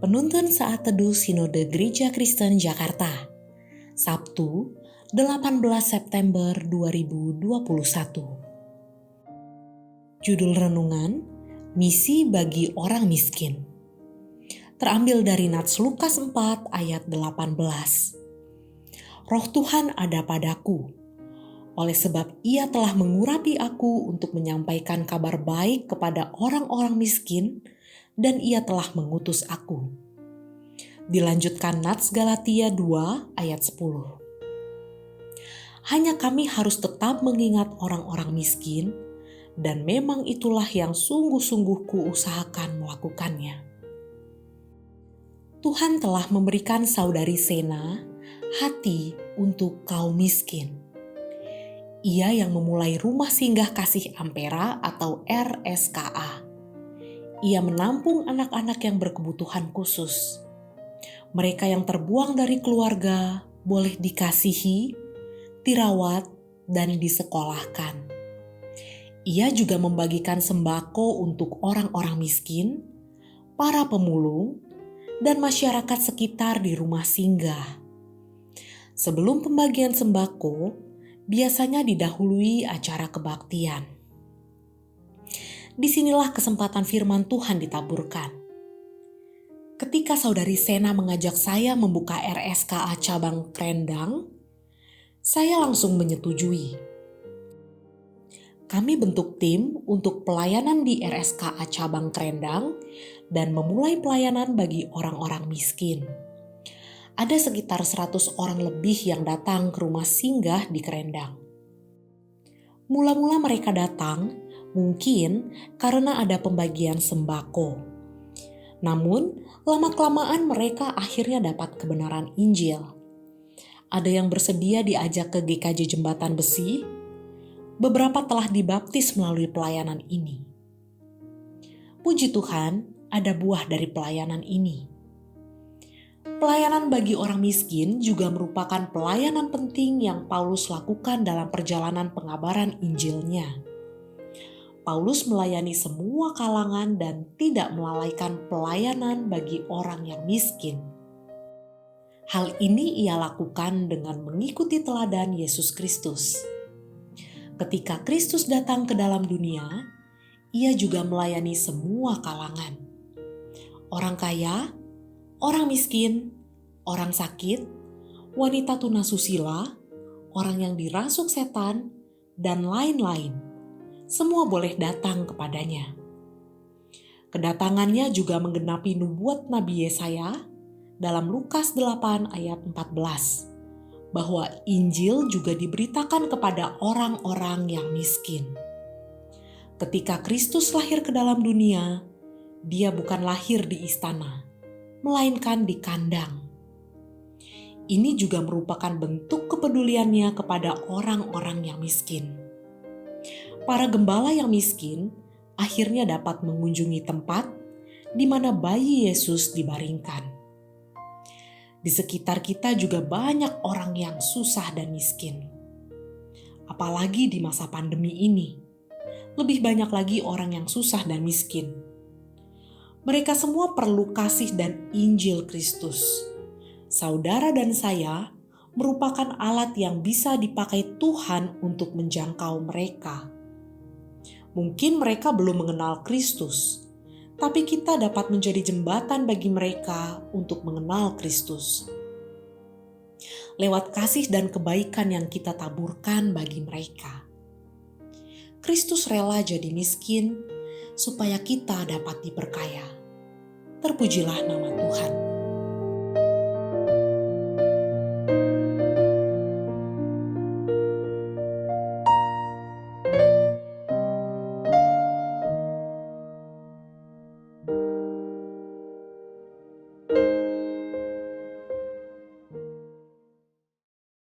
Penuntun Saat Teduh Sinode Gereja Kristen Jakarta, Sabtu, 18 September 2021. Judul renungan, Misi bagi Orang Miskin. Terambil dari Nats Lukas 4 ayat 18. Roh Tuhan ada padaku, oleh sebab Ia telah mengurapi aku untuk menyampaikan kabar baik kepada orang-orang miskin, dan Ia telah mengutus aku. Dilanjutkan Nats Galatia 2 ayat 10. Hanya kami harus tetap mengingat orang-orang miskin, dan memang itulah yang sungguh-sungguh kuusahakan melakukannya. Tuhan telah memberikan saudari Sena hati untuk kaum miskin. Ia yang memulai Rumah Singgah Kasih Ampera atau RSKA. Ia menampung anak-anak yang berkebutuhan khusus. Mereka yang terbuang dari keluarga boleh dikasihi, dirawat, dan disekolahkan. Ia juga membagikan sembako untuk orang-orang miskin, para pemulung, dan masyarakat sekitar di rumah singgah. Sebelum pembagian sembako, biasanya didahului acara kebaktian. Disinilah kesempatan firman Tuhan ditaburkan. Ketika saudari Sena mengajak saya membuka RSKA cabang Krendang, saya langsung menyetujui. Kami bentuk tim untuk pelayanan di RSKA cabang Krendang dan memulai pelayanan bagi orang-orang miskin. Ada sekitar 100 orang lebih yang datang ke rumah singgah di Krendang. Mula-mula mereka datang mungkin karena ada pembagian sembako. Namun, lama-kelamaan mereka akhirnya dapat kebenaran Injil. Ada yang bersedia diajak ke GKJ Jembatan Besi. Beberapa telah dibaptis melalui pelayanan ini. Puji Tuhan, ada buah dari pelayanan ini. Pelayanan bagi orang miskin juga merupakan pelayanan penting yang Paulus lakukan dalam perjalanan pengabaran Injilnya. Paulus melayani semua kalangan dan tidak melalaikan pelayanan bagi orang yang miskin. Hal ini ia lakukan dengan mengikuti teladan Yesus Kristus. Ketika Kristus datang ke dalam dunia, ia juga melayani semua kalangan. Orang kaya, orang miskin, orang sakit, wanita tunasusila, orang yang dirasuk setan, dan lain-lain. Semua boleh datang kepadanya. Kedatangannya juga menggenapi nubuat Nabi Yesaya dalam Lukas 8 ayat 14, bahwa Injil juga diberitakan kepada orang-orang yang miskin. Ketika Kristus lahir ke dalam dunia, Dia bukan lahir di istana, melainkan di kandang. Ini juga merupakan bentuk kepeduliannya kepada orang-orang yang miskin. Para gembala yang miskin akhirnya dapat mengunjungi tempat di mana bayi Yesus dibaringkan. Di sekitar kita juga banyak orang yang susah dan miskin. Apalagi di masa pandemi ini, lebih banyak lagi orang yang susah dan miskin. Mereka semua perlu kasih dan Injil Kristus. Saudara dan saya merupakan alat yang bisa dipakai Tuhan untuk menjangkau mereka. Mungkin mereka belum mengenal Kristus, tapi kita dapat menjadi jembatan bagi mereka untuk mengenal Kristus. Lewat kasih dan kebaikan yang kita taburkan bagi mereka. Kristus rela jadi miskin supaya kita dapat diperkaya. Terpujilah nama Tuhan.